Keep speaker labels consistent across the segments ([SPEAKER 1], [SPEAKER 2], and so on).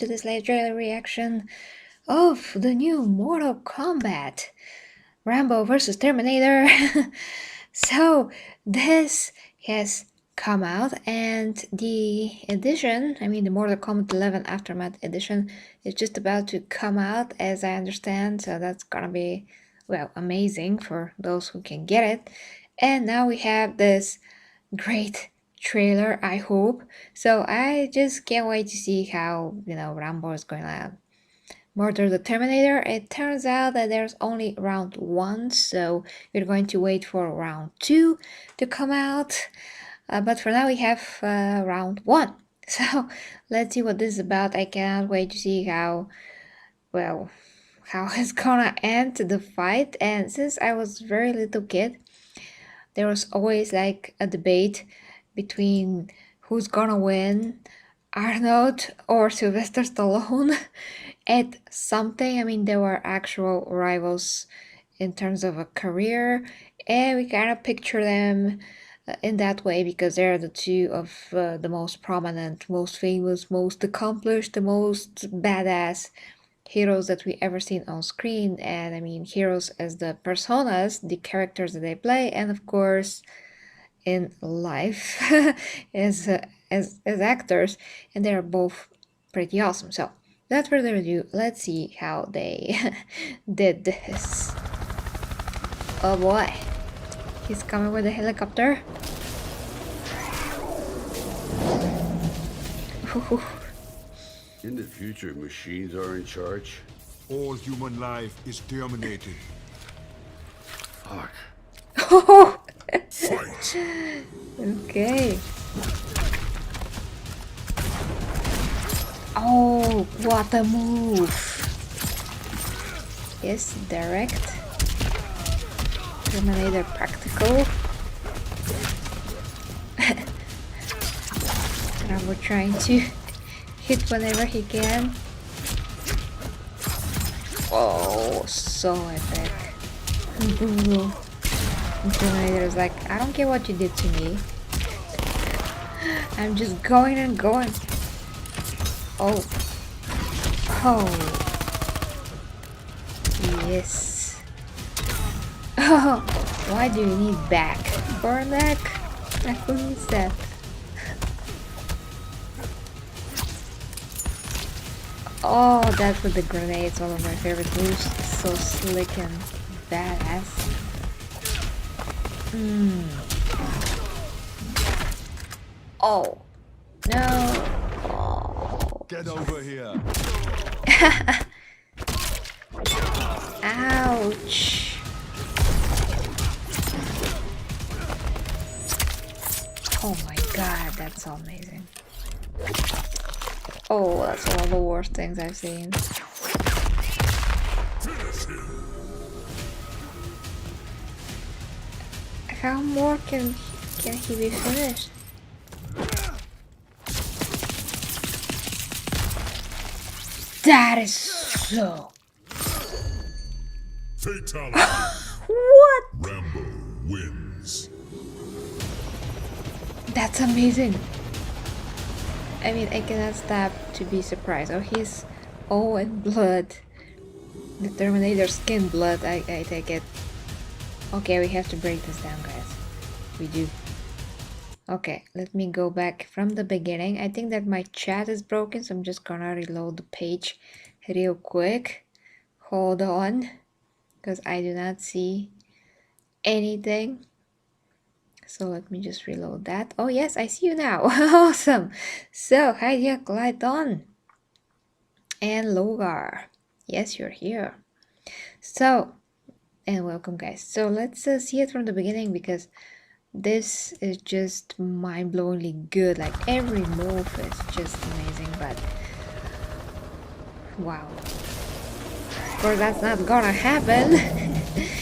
[SPEAKER 1] to this live trailer reaction of the new Mortal Kombat Rambo versus Terminator. So this has come out, and the edition, the Mortal Kombat 11 Aftermath edition, is just about to come out, as I understand. So that's gonna be, well, amazing for those who can get it. And now we have this great trailer, I hope. So I just can't wait to see how, Rambo is going to murder the Terminator. It turns out that there's only round 1, so we're going to wait for round 2 to come out. But for now we have round 1. So let's see what this is about. I cannot wait to see how it's gonna end the fight. And since I was a very little kid, there was always like a debate between who's gonna win, Arnold or Sylvester Stallone at something. There were actual rivals in terms of a career, and we kind of picture them in that way because they're the two of the most prominent, most famous, most accomplished, the most badass heroes that we ever seen on screen. And heroes as the personas, the characters that they play, and of course in life as actors, and they're both pretty awesome. So without further ado, let's see how they did this. Oh boy, he's coming with a helicopter.
[SPEAKER 2] In the future, machines are in charge.
[SPEAKER 3] All human life is terminated.
[SPEAKER 2] Fuck.
[SPEAKER 3] Fight!
[SPEAKER 1] Okay. Oh, what a move! Yes, direct. Terminator practical. Rambo trying to hit whenever he can. Oh, so epic. Boom. Terminator is like, I don't care what you did to me. I'm just going and going. Oh. Yes. Oh, why do you need back? For a neck? Who needs that? Oh, that's with the grenades, one of my favorite moves. So slick and badass. Oh, no. Oh.
[SPEAKER 3] Get over here!
[SPEAKER 1] Ouch. Oh my god, that's so amazing. Oh, that's one of the worst things I've seen. How more can he be finished? That is so...
[SPEAKER 3] Fatality!
[SPEAKER 1] What?
[SPEAKER 3] Rambo wins.
[SPEAKER 1] That's amazing. I cannot stop to be surprised. Oh, he's all in blood. The Terminator skin blood, I take it. Okay, we have to break this down, guys. We do. Okay, let me go back from the beginning. I think that my chat is broken, so I'm just gonna reload the page real quick. Hold on, because I do not see anything. So let me just reload that. Oh yes, I see you now. Awesome. So, Hijack, light on. And Logar. Yes, you're here. So, and welcome guys. So let's see it from the beginning, because this is just mind-blowingly good. Like every move is just amazing, but wow. Of course that's not gonna happen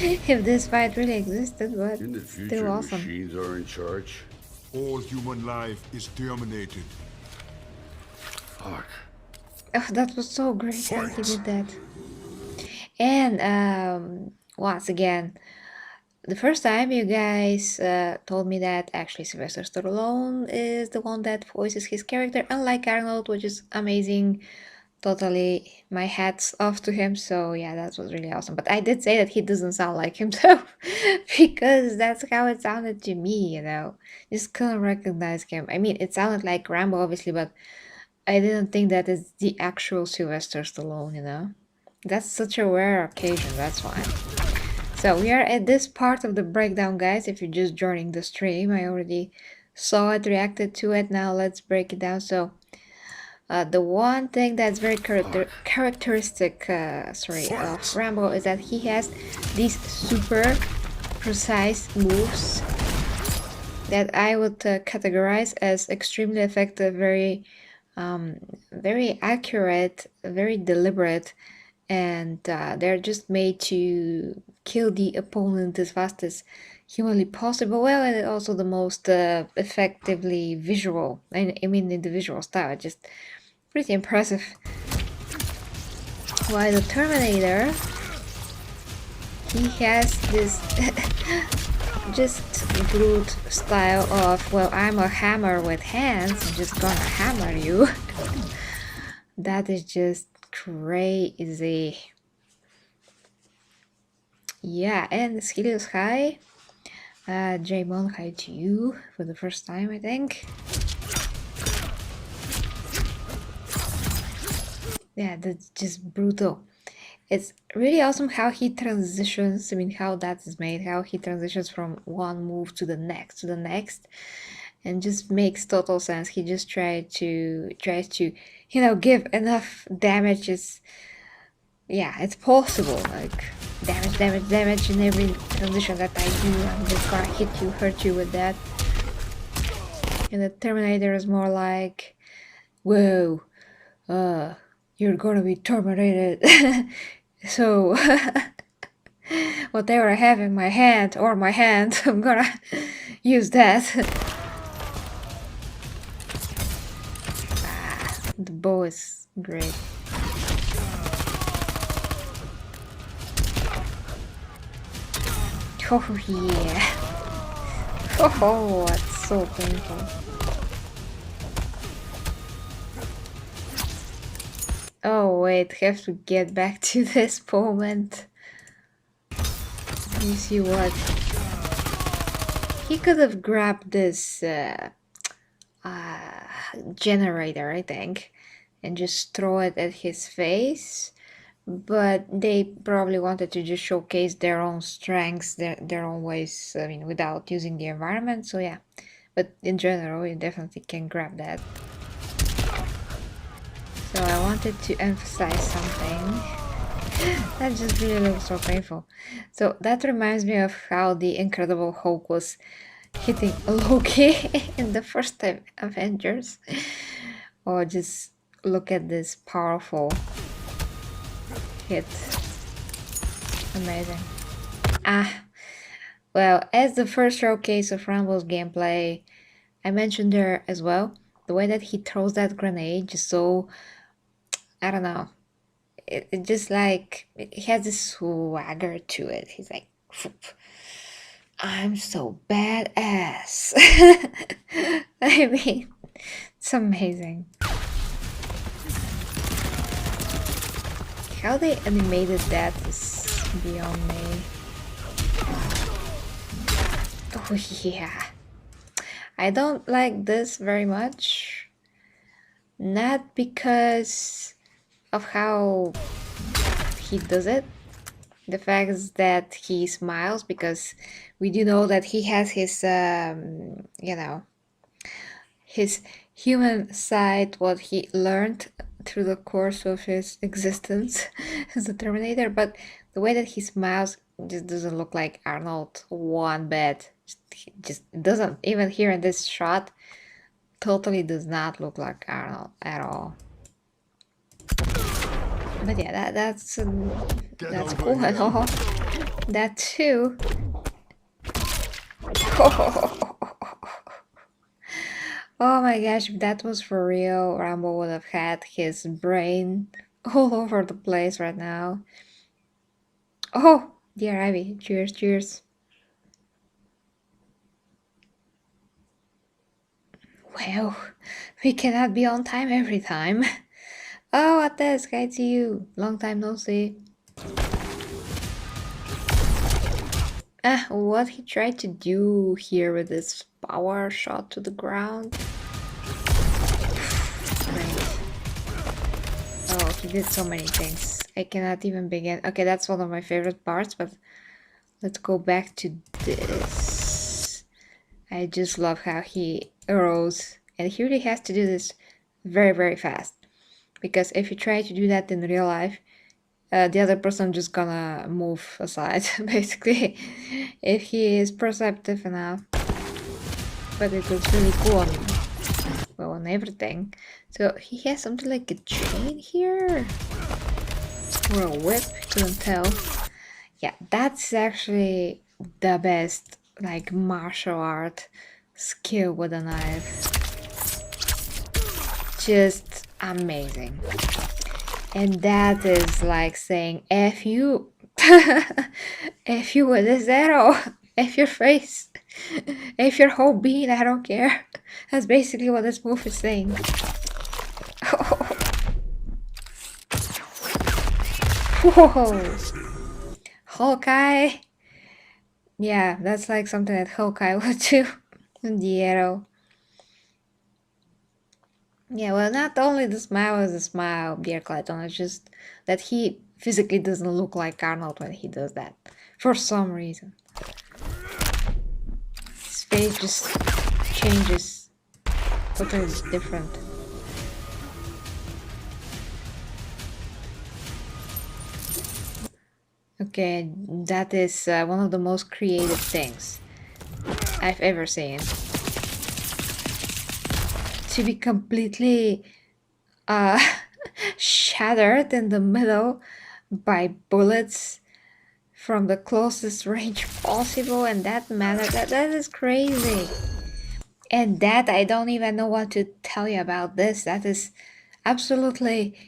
[SPEAKER 1] if this fight really existed, but
[SPEAKER 2] In the
[SPEAKER 1] still
[SPEAKER 2] future,
[SPEAKER 1] awesome.
[SPEAKER 2] machines are in charge.
[SPEAKER 3] All human life is terminated.
[SPEAKER 2] Fuck.
[SPEAKER 1] Oh, that was so great how he did that. And once again, the first time you guys told me that actually Sylvester Stallone is the one that voices his character, unlike Arnold, which is amazing. totally my hat's off to him. So yeah, that was really awesome. But I did say that he doesn't sound like himself because that's how it sounded to me, you know. Just couldn't recognize him. I mean, it sounded like Rambo, obviously, but I didn't think that is the actual Sylvester Stallone, you know. That's such a rare occasion, that's why. So we are at this part of the breakdown, guys. If you're just joining the stream, I already saw it, reacted to it. Now let's break it down. So the one thing that's very characteristic of Rambo is that he has these super precise moves that I would categorize as extremely effective, very accurate, very deliberate, and they're just made to kill the opponent as fast as humanly possible. Well, and also the most effectively visual. I mean, in the visual style, just pretty impressive. While the Terminator, he has this just brute style of, well, I'm a hammer with hands, I'm just gonna hammer you. That is just crazy. Yeah, and Helios hi. Jaymon, hi to you for the first time, I think. Yeah, that's just brutal. It's really awesome how he transitions. I mean, how that is made, how he transitions from one move to the next, and just makes total sense. He just tries to, you know, give enough damages. Yeah, it's possible. Like damage in every transition that I do. I'm just gonna hit you, hurt you with that. And the Terminator is more like, whoa, you're gonna be terminated. So whatever I have in my hand, I'm gonna use that. The bow is great. Oh yeah. Oh, it's so painful. Oh wait, have to get back to this moment. You see what? He could have grabbed this generator, I think, and just throw it at his face. But they probably wanted to just showcase their own strengths, their own ways, I mean, without using the environment. So yeah, but in general, you definitely can grab that. So I wanted to emphasize something. That just really looks so painful. So that reminds me of how the Incredible Hulk was hitting Loki in the first time Avengers. Or just look at this powerful hit. Amazing. Well, as the first showcase of Rambo's gameplay, I mentioned there as well, the way that he throws that grenade just so, I don't know, it just like, it has this swagger to it. He's like, I'm so badass. I mean, it's amazing. How they animated that is beyond me. Oh yeah. I don't like this very much. Not because of how he does it. The fact is that he smiles, because we do know that he has his, you know, his human side, what he learned through the course of his existence as a Terminator, but the way that he smiles just doesn't look like Arnold one bit. Just doesn't, even here in this shot, totally does not look like Arnold at all. But yeah, that's cool and all. That too. Oh my gosh, if that was for real, Rambo would have had his brain all over the place right now. Oh, dear Ivy, cheers, cheers. Well, we cannot be on time every time. Oh, Ates, hi to you. Long time no see. What he tried to do here with this power shot to the ground. Great. Oh, he did so many things. I cannot even begin. Okay, that's one of my favorite parts, but let's go back to this. I just love how he rose. And he really has to do this very, very fast. Because if you try to do that in real life, the other person just gonna move aside, basically, if he is perceptive enough. But it looks really cool on, well, on everything. So he has something like a chain here? Or a whip, couldn't tell. Yeah, that's actually the best, like, martial art skill with a knife. Just amazing. And that is like saying F you. F you with this arrow. F your face. F your whole being, I don't care. That's basically what this move is saying. Whoa. Hawkeye. Yeah, that's like something that Hawkeye would do. The arrow. Yeah, well, not only the smile is a smile, dear Clayton, it's just that he physically doesn't look like Arnold when he does that. For some reason. His face just changes. Totally different. Okay, that is one of the most creative things I've ever seen. To be completely shattered in the middle by bullets from the closest range possible, and that matter, that is crazy. And that, I don't even know what to tell you about this. That is absolutely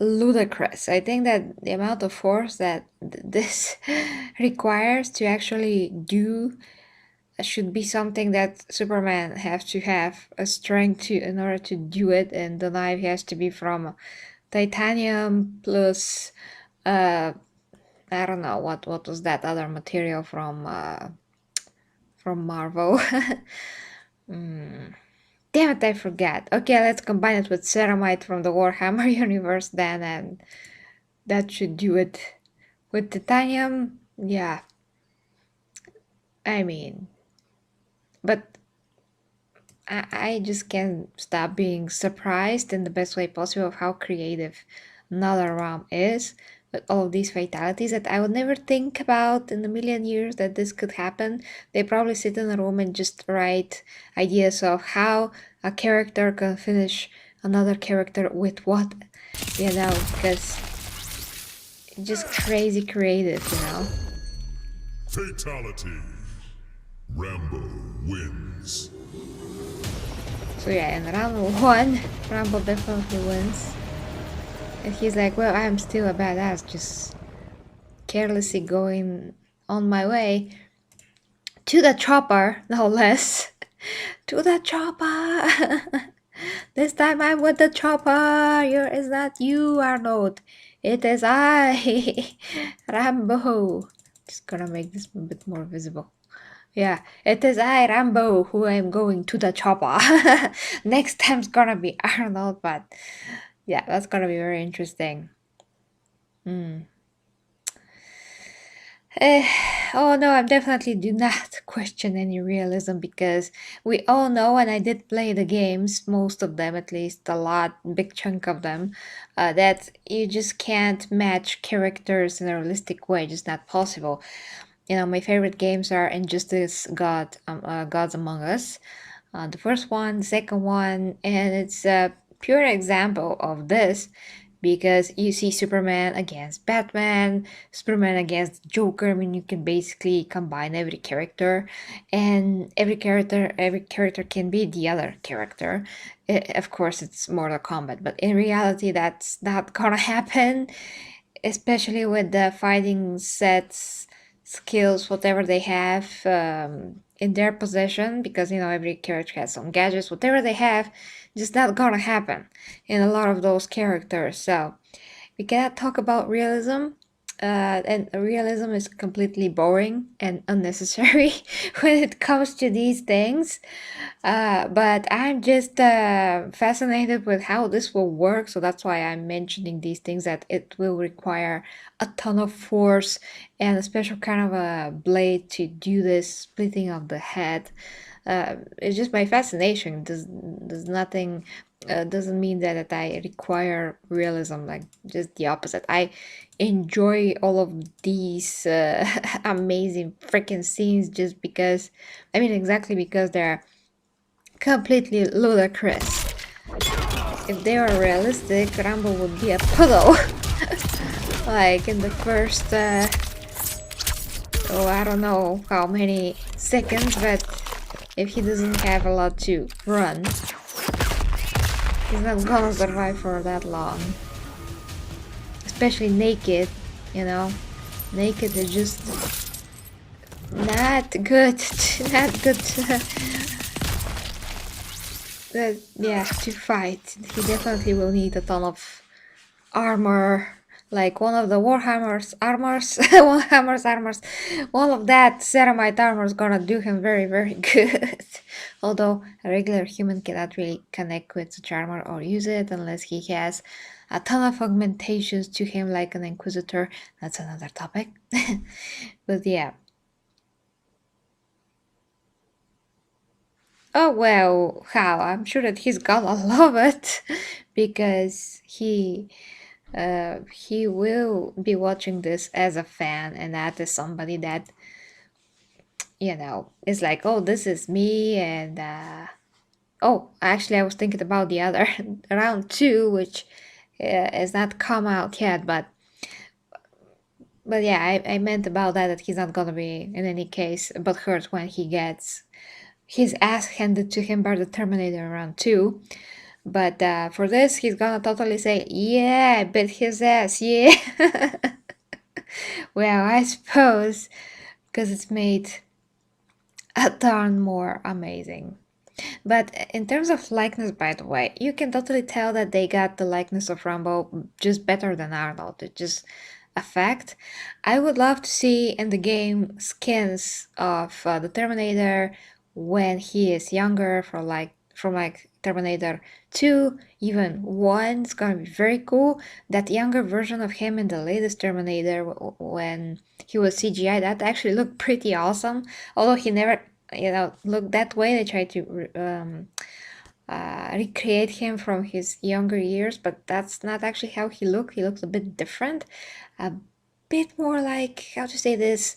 [SPEAKER 1] ludicrous. I think that the amount of force that this requires to actually do should be something that Superman has to have a strength to in order to do it, and the knife has to be from titanium plus I don't know what was that other material from Marvel. Damn it, I forget. Okay, let's combine it with ceramite from the Warhammer universe then, and that should do it. With titanium, yeah. I mean, but I just can't stop being surprised in the best way possible of how creative NetherRealm is with all of these fatalities that I would never think about in a million years that this could happen. They probably sit in a room and just write ideas of how a character can finish another character with what, because it's just crazy creative,
[SPEAKER 3] Fatality. Rambo wins.
[SPEAKER 1] So yeah, in round 1, Rambo definitely wins. And he's like, well, I'm still a badass, just carelessly going on my way to the chopper, no less. To the chopper! This time I'm with the chopper! It's not you, Arnold. It is I, Rambo. Just gonna make this a bit more visible. Yeah, it is I, Rambo, who am going to the chopper. Next time's gonna be Arnold, but yeah, that's gonna be very interesting. Eh, oh no, I definitely do not question any realism because we all know, and I did play the games, most of them at least, a lot, big chunk of them, that you just can't match characters in a realistic way, just not possible. My favorite games are Injustice, Gods Among Us, the first one, the second one, and it's a pure example of this because you see Superman against Batman, Superman against Joker. I mean, you can basically combine every character, and every character can be the other character. Of course, it's Mortal Kombat, but in reality, that's not gonna happen, especially with the fighting sets skills, whatever they have in their possession, because every character has some gadgets, whatever they have, just not gonna happen in a lot of those characters. So we cannot talk about realism. And realism is completely boring and unnecessary when it comes to these things. But I'm just fascinated with how this will work, so that's why I'm mentioning these things, that it will require a ton of force and a special kind of a blade to do this splitting of the head. It's just my fascination. Does nothing doesn't mean that I require realism. Like, just the opposite. I enjoy all of these amazing freaking scenes just because, exactly because they're completely ludicrous. If they were realistic, Rambo would be a puddle. Like in the first, I don't know how many seconds, but if he doesn't have a lot to run, he's not gonna survive for that long. Especially naked, you know. Naked is just not good. Not good to fight. He definitely will need a ton of armor, like one of the Warhammer's armors, one of that ceramite armor is gonna do him very, very good. Although a regular human cannot really connect with such armor or use it unless he has a ton of augmentations to him, like an Inquisitor. That's another topic. But yeah. Oh well, how? I'm sure that he's gonna love it because he will be watching this as a fan, and that is somebody that is like, oh, this is me. And oh, actually, I was thinking about the other round 2, which has not come out yet, but yeah, I meant about that he's not gonna be in any case but hurt when he gets his ass handed to him by the Terminator round 2. But for this, he's gonna totally say, yeah, I bit his ass, yeah. Well, I suppose, because it's made a ton more amazing. But in terms of likeness, by the way, you can totally tell that they got the likeness of Rambo just better than Arnold. It's just a fact. I would love to see in the game skins of the Terminator when he is younger, from like Terminator 2, even 1. It's gonna be very cool. That younger version of him in the latest Terminator, when he was CGI, that actually looked pretty awesome. Although he never looked that way. They tried to recreate him from his younger years, but that's not actually how he looked. He looks a bit different, a bit more like, how to say this,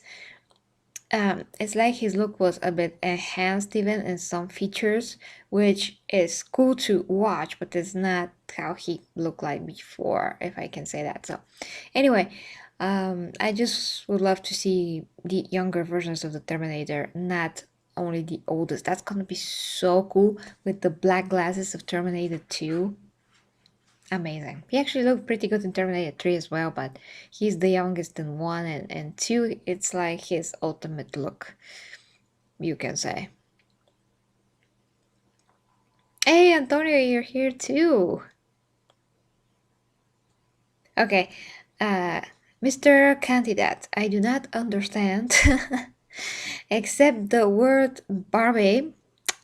[SPEAKER 1] it's like his look was a bit enhanced even in some features, which is cool to watch, but it's not how he looked like before, if I can say that. So anyway, I just would love to see the younger versions of the Terminator, not only the oldest. That's gonna be so cool with the black glasses of Terminator 2. Amazing. He actually looked pretty good in Terminator 3 as well, but he's the youngest in 1, and 2, it's like his ultimate look, you can say. Hey, Antonio, you're here too. Okay, Mr. Candidate, I do not understand except the word Barbie.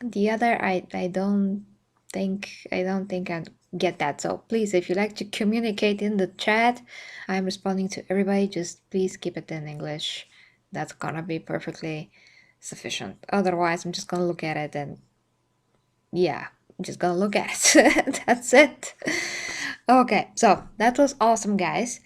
[SPEAKER 1] The other, I don't think I get that. So please, if you like to communicate in the chat, I'm responding to everybody. Just please keep it in English. That's gonna be perfectly sufficient. Otherwise, I'm just gonna look at it and yeah, I'm just gonna look at it. That's it. Okay, so that was awesome, guys.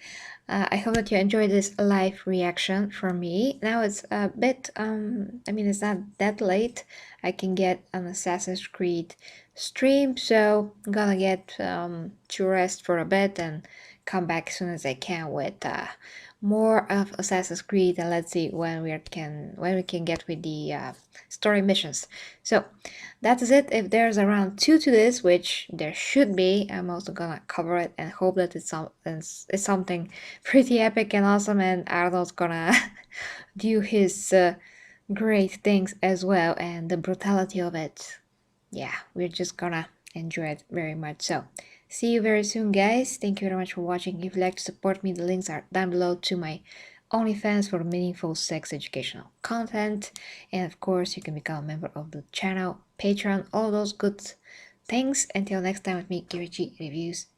[SPEAKER 1] I hope that you enjoyed this live reaction from me. Now it's a bit, it's not that late. I can get an Assassin's Creed stream, so I'm gonna get to rest for a bit and come back as soon as I can with more of Assassin's Creed, and let's see when we can get with the story missions. So that is it. If there's around two to this, which there should be, I'm also gonna cover it and hope that it's something pretty epic and awesome, and Arnold's gonna do his great things as well, and the brutality of it. Yeah, we're just gonna enjoy it very much. So, see you very soon, guys. Thank you very much for watching. If you'd like to support me, the links are down below to my OnlyFans for meaningful sex educational content. And of course, you can become a member of the channel, Patreon, all those good things. Until next time with me, Kirichi Reviews.